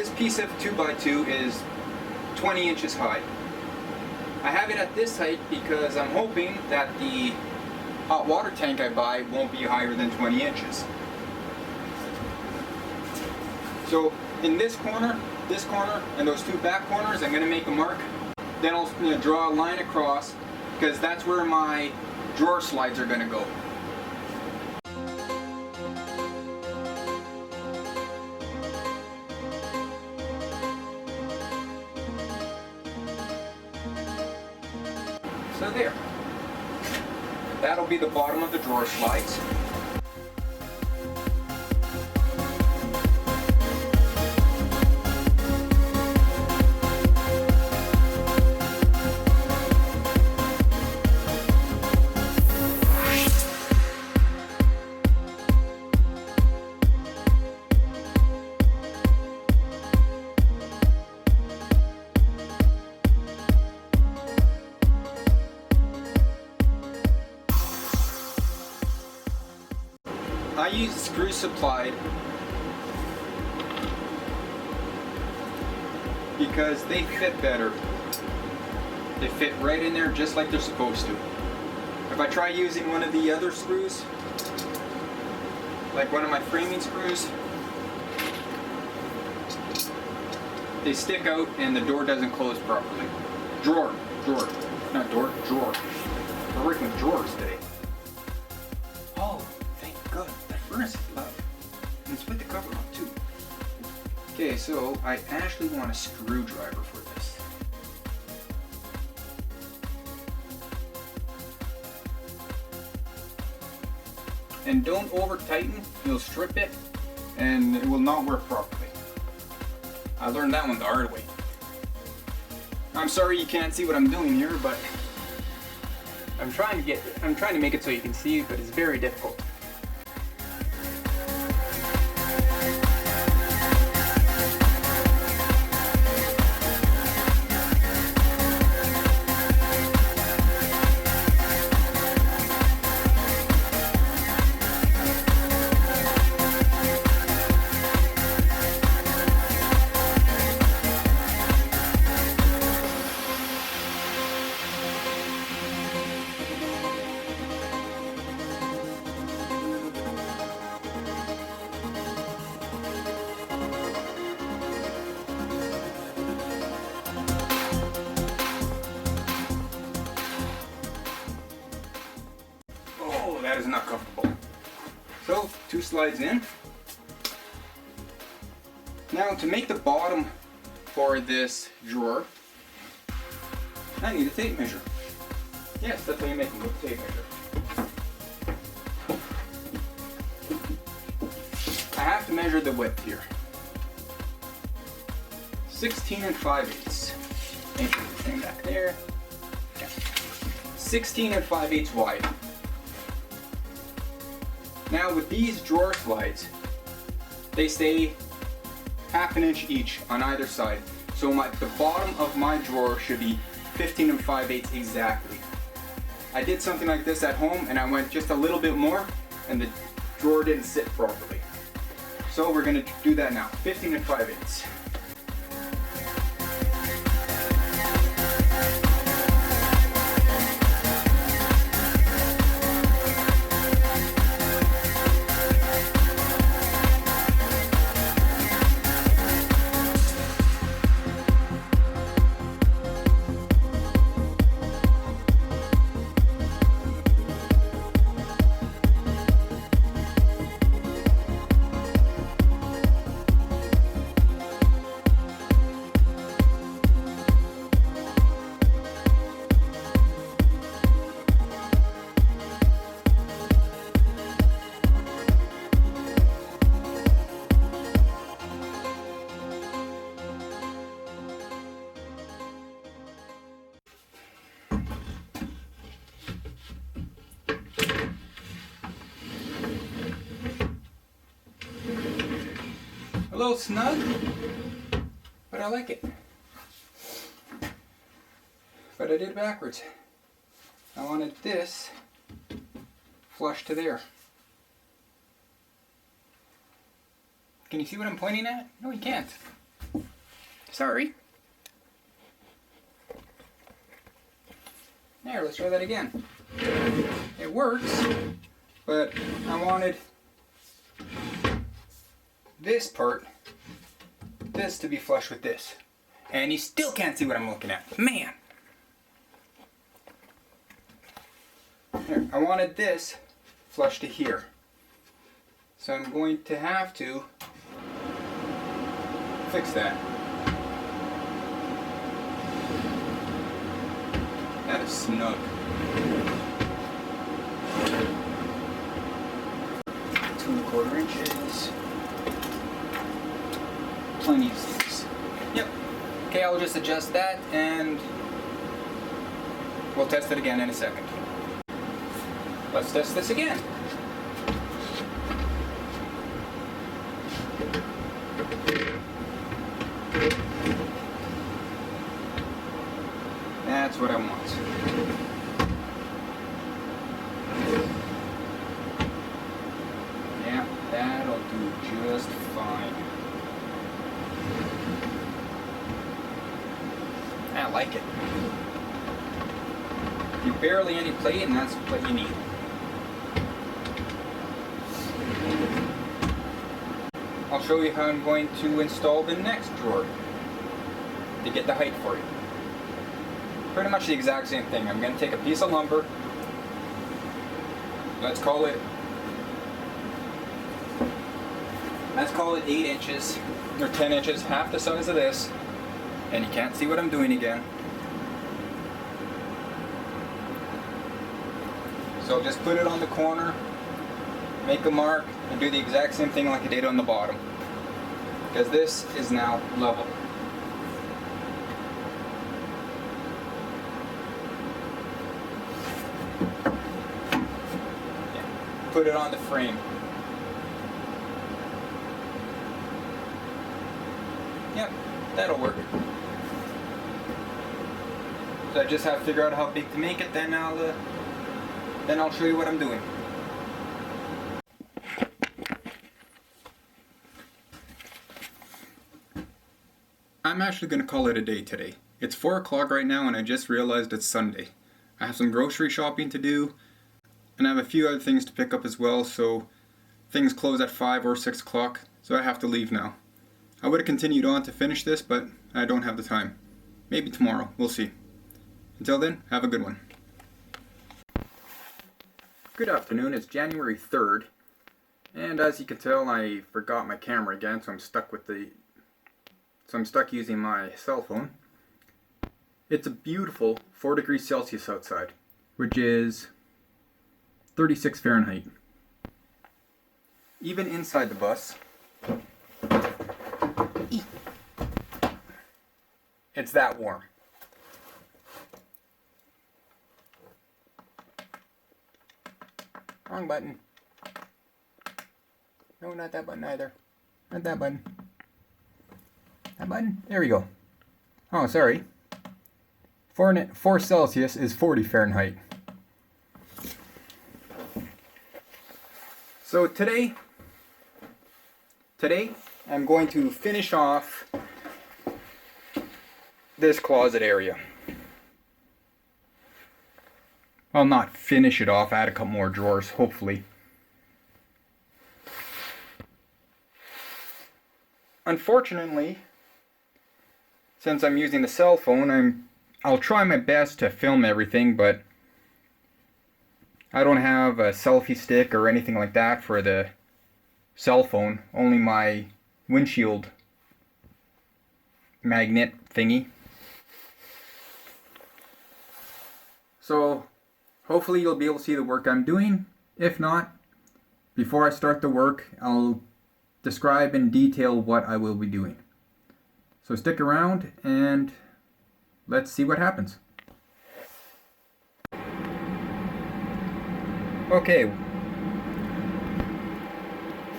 this piece of 2x2 is 20 inches high. I have it at this height because I'm hoping that the hot water tank I buy won't be higher than 20 inches. So in this corner, and those two back corners, I'm going to make a mark. Then I'll draw a line across because that's where my drawer slides are going to go. So there. That'll be the bottom of the drawer slides. I use screws supplied because they fit better. They fit right in there just like they're supposed to. If I try using one of the other screws, like one of my framing screws, they stick out and the door doesn't close properly. Drawer, not door, drawer. We're working with drawers today. Oh, thank God. Furnace is loud. And it's with the cover on too. Okay, so I actually want a screwdriver for this. And don't over tighten, you'll strip it and it will not work properly. I learned that one the hard way. I'm sorry you can't see what I'm doing here, but I'm trying to make it so you can see, but it's very difficult. That is not comfortable. So, 2 slides in. Now, to make the bottom for this drawer, I need a tape measure. Yes, that's how you make them with a tape measure. I have to measure the width here. 16 5/8. Make sure the thing back there. Yeah. 16 5/8 wide. Now with these drawer slides, they stay half an inch each on either side. So the bottom of my drawer should be 15 5/8 exactly. I did something like this at home and I went just a little bit more and the drawer didn't sit properly. So we're going to do that now, 15 5/8. A little snug, but I like it. But I did it backwards. I wanted this flush to there. Can you see what I'm pointing at? No, you can't. Sorry. There, let's try that again. It works, but I wanted this part, this to be flush with this. And you still can't see what I'm looking at. Man! Here, I wanted this flush to here. So I'm going to have to fix that. That is snug. 2 1/4 inches. Plenty of space. Yep. Okay, I'll just adjust that and we'll test it again in a second. Let's test this again. That's what I want. Yeah, that'll do just fine. I like it. You barely any plate, and that's what you need. I'll show you how I'm going to install the next drawer to get the height for you. Pretty much the exact same thing. I'm going to take a piece of lumber. Let's call it 8 inches or 10 inches, half the size of this. And you can't see what I'm doing again. So just put it on the corner, make a mark, and do the exact same thing like I did on the bottom. Because this is now level. Yeah. Put it on the frame. Yep, that'll work. So I just have to figure out how big to make it, then I'll show you what I'm doing. I'm actually going to call it a day today. It's 4 o'clock right now and I just realized it's Sunday. I have some grocery shopping to do and I have a few other things to pick up as well, so things close at 5 or 6 o'clock, so I have to leave now. I would have continued on to finish this, but I don't have the time. Maybe tomorrow, we'll see. Until then, have a good one. Good afternoon, it's January 3rd, and as you can tell I forgot my camera again, so I'm stuck using my cell phone. It's a beautiful 4 degrees Celsius outside, which is 36 Fahrenheit. Even inside the bus, it's that warm. Wrong button. No, not that button either. Not that button. That button? There we go. Oh, sorry. 4 Celsius is 40 Fahrenheit. So today I'm going to finish off this closet area. Well, not finish it off, add a couple more drawers, hopefully. Unfortunately, since I'm using the cell phone, I'll try my best to film everything, but I don't have a selfie stick or anything like that for the cell phone, only my windshield magnet thingy. So hopefully you'll be able to see the work I'm doing. If not, before I start the work, I'll describe in detail what I will be doing. So stick around and let's see what happens. Okay,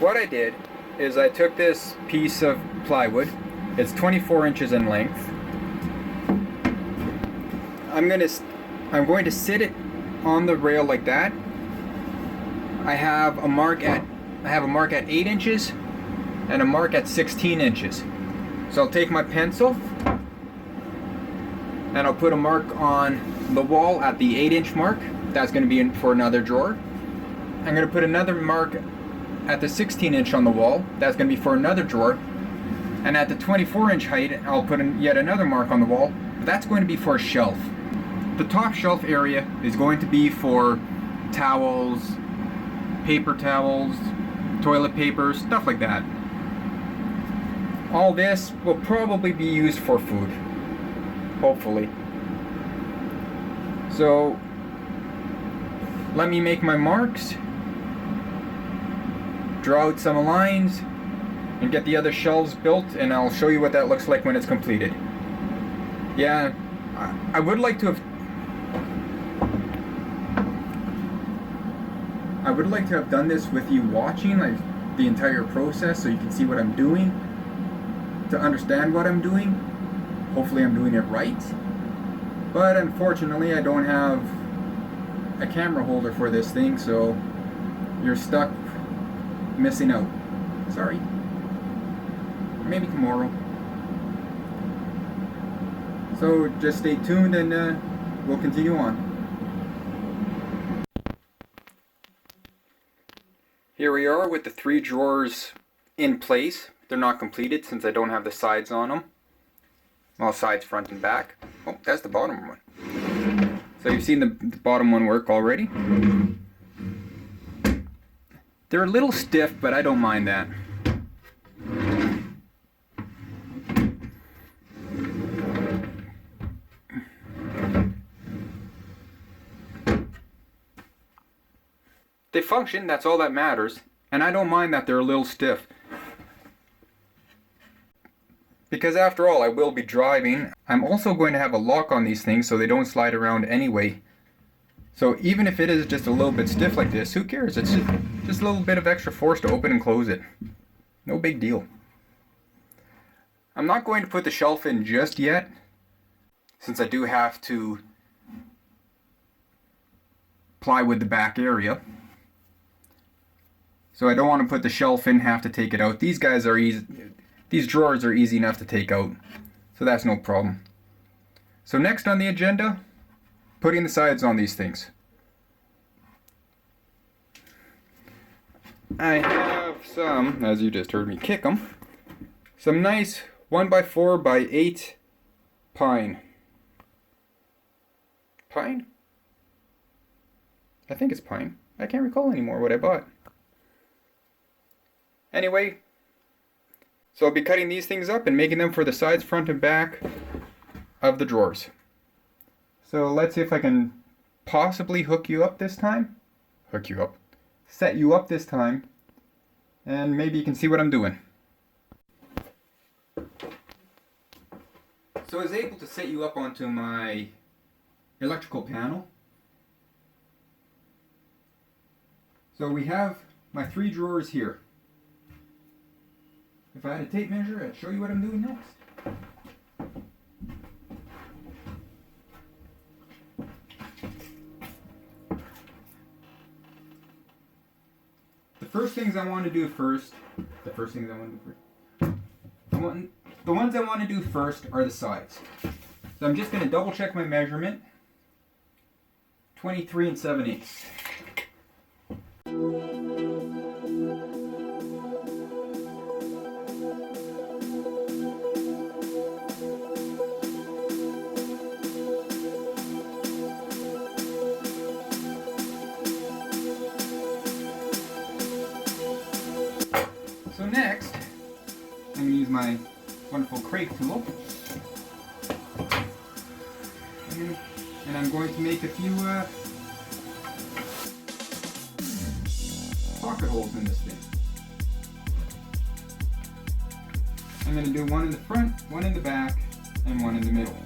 what I did is I took this piece of plywood. It's 24 inches in length. I'm going to sit it on the rail like that. I have a mark at 8 inches and a mark at 16 inches. So I'll take my pencil and I'll put a mark on the wall at the 8-inch mark. That's going to be for another drawer. I'm going to put another mark at the 16-inch on the wall. That's going to be for another drawer. And at the 24-inch height, I'll put yet another mark on the wall. That's going to be for a shelf. The top shelf area is going to be for towels, paper towels, toilet paper, stuff like that. All this will probably be used for food, hopefully. So let me make my marks, draw out some lines, and get the other shelves built, and I'll show you what that looks like when it's completed. Yeah, I would like to have done this with you watching, like the entire process, so you can see what I'm doing, to understand what I'm doing. Hopefully I'm doing it right. But unfortunately I don't have a camera holder for this thing, so you're stuck missing out. Sorry. Maybe tomorrow. So just stay tuned and we'll continue on. Here we are with the 3 drawers in place. They're not completed since I don't have the sides on them. Well, sides, front and back. Oh, that's the bottom one. So you've seen the bottom one work already. They're a little stiff, but I don't mind that. They function, that's all that matters, and I don't mind that they're a little stiff. Because after all, I will be driving. I'm also going to have a lock on these things so they don't slide around anyway. So even if it is just a little bit stiff like this, who cares? It's just a little bit of extra force to open and close it. No big deal. I'm not going to put the shelf in just yet, since I do have to plywood the back area. So I don't want to put the shelf in, have to take it out. These guys are easy. These drawers are easy enough to take out, so that's no problem. So next on the agenda, putting the sides on these things. I have some, as you just heard me kick them, some nice 1x4x8 pine. Pine? I think it's pine. I can't recall anymore what I bought. Anyway, so I'll be cutting these things up and making them for the sides, front, and back of the drawers. So let's see if I can possibly hook you up this time. Hook you up. Set you up this time. And maybe you can see what I'm doing. So I was able to set you up onto my electrical panel. So we have my 3 drawers here. If I had a tape measure, I'd show you what I'm doing next. The ones I want to do first are the sides. So I'm just going to double check my measurement. 23 7/8. So next, I'm going to use my wonderful crate tool, and I'm going to make a few pocket holes in this thing. I'm going to do one in the front, one in the back, and one in the middle.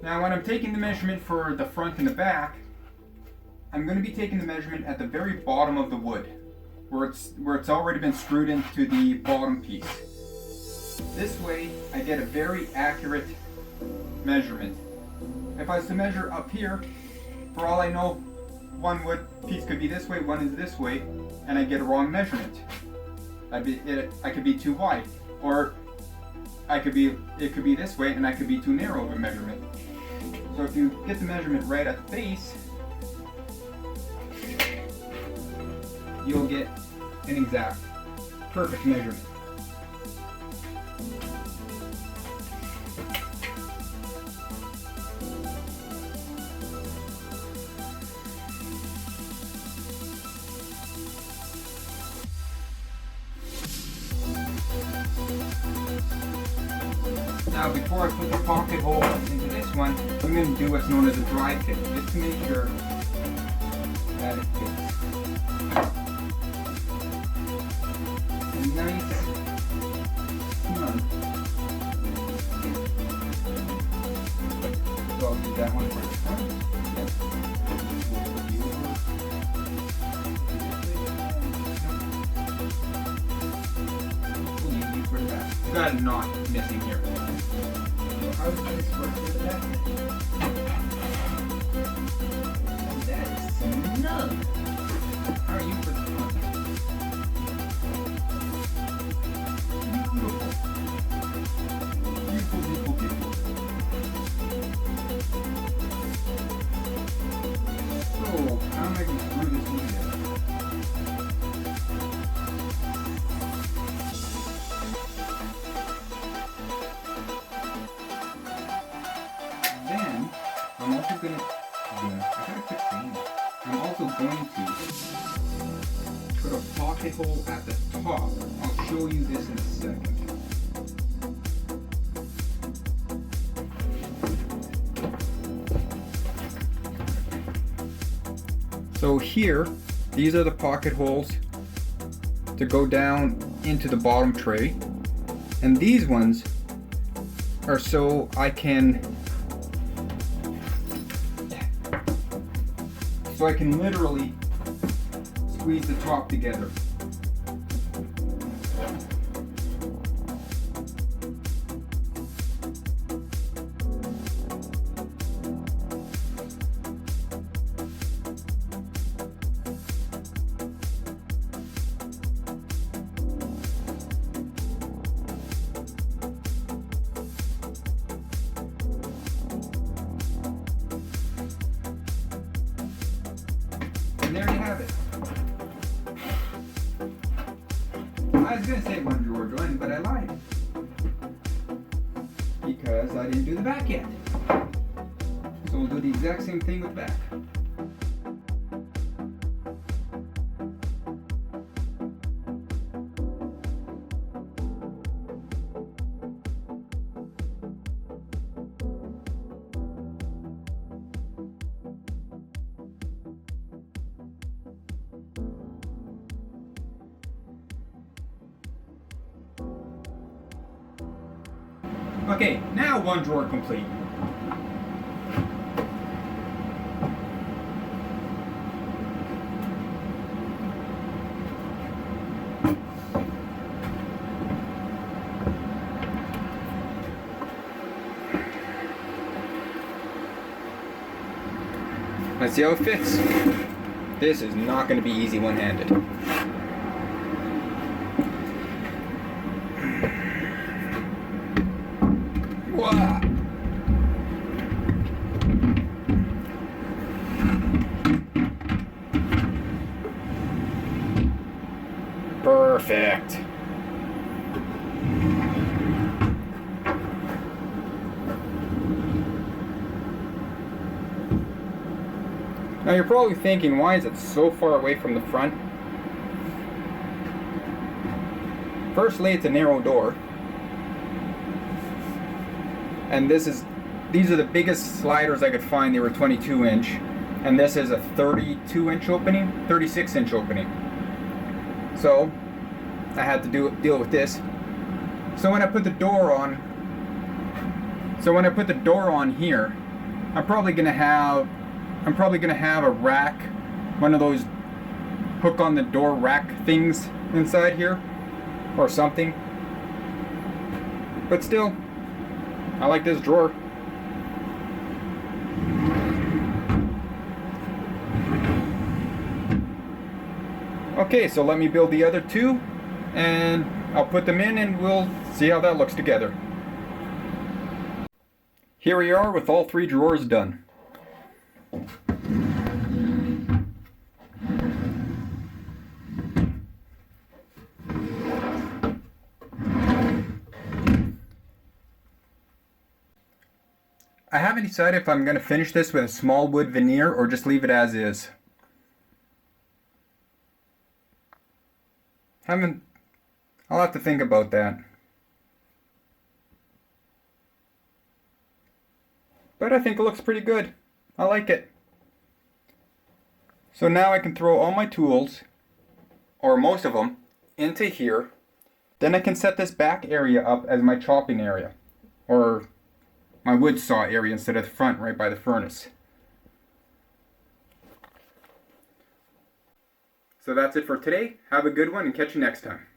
Now when I'm taking the measurement for the front and the back, I'm going to be taking the measurement at the very bottom of the wood, where it's already been screwed into the bottom piece. This way I get a very accurate measurement. If I was to measure up here, for all I know, one wood piece could be this way, one is this way, and I get a wrong measurement. I could be too wide, or it could be this way and I could be too narrow of a measurement. So if you get the measurement right at the base, you'll get an exact, perfect measurement. Now before I put the pocket hole into this one, I'm going to do what's known as a dry fit, just to make sure that it fits. A nice snug. So I'll do that one for the front. We'll use you for that. We've got a knot missing here. How does this work with that? Oh, that is snug. How are you for the front? Beautiful. Beautiful, beautiful, beautiful. So, how am I going to screw this one together? I'm also going to put a pocket hole at the top. I'll show you this in a second. So here, these are the pocket holes to go down into the bottom tray. And these ones are so I can literally squeeze the top together. And there you have it. I was going to say one drawer joint, but I lied. Because I didn't do the back yet. So we'll do the exact same thing with back. Okay, now one drawer complete. Let's see how it fits. This is not going to be easy one-handed. Wow. Perfect. Now you're probably thinking, why is it so far away from the front? Firstly, it's a narrow door. And these are the biggest sliders I could find. They were 22 inch. And this is a 32 inch opening, 36 inch opening. So I had to deal with this. So when I put the door on here, I'm probably gonna have a rack, one of those hook on the door rack things inside here, or something. But still, I like this drawer. Okay, so let me build the other two, and I'll put them in and we'll see how that looks together. Here we are with all three drawers done. I haven't decided if I'm going to finish this with a small wood veneer or just leave it as is. I'll have to think about that. But I think it looks pretty good. I like it. So now I can throw all my tools, or most of them, into here. Then I can set this back area up as my chopping area, or my wood saw area instead of the front right by the furnace. So that's it for today. Have a good one and catch you next time.